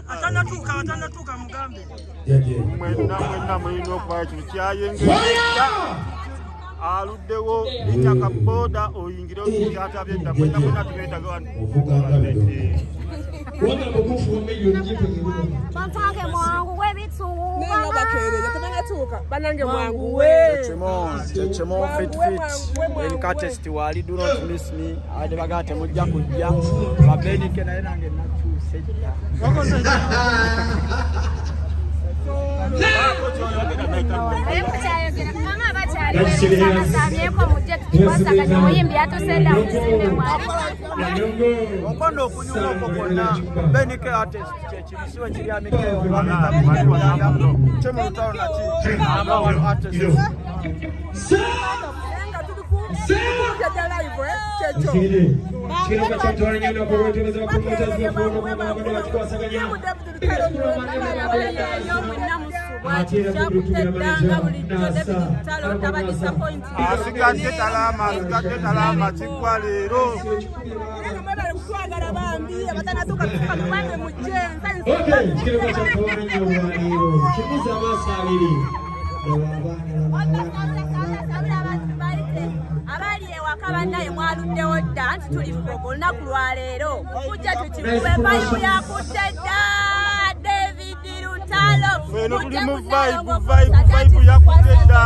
Atanatuka mugambe. Mwena mwino kwa chuchayenge. Aluddewo inyaka boda oyingire okyata byenda kwenda kwenda tubeta gwan. Wona bokufu million jipe. Bantange mwangu webitsuwa. Nena bakereye tabangatuka banange mwangu we. Chemo fit. Elika test wali do not miss me. Ade bagate mujja kujja. Babenike na nange natuse. Okondo okunyuma okukona benike artist chekibisiwe kiri amikero chemo taona chi ama artist asigate talama chikwalero abaliye wakabanaye mwaluddewo dda nti tuli ku lunaku lwa leero kujja tukikuwe bayibu yakutedda David Lutalo vibe yakutedda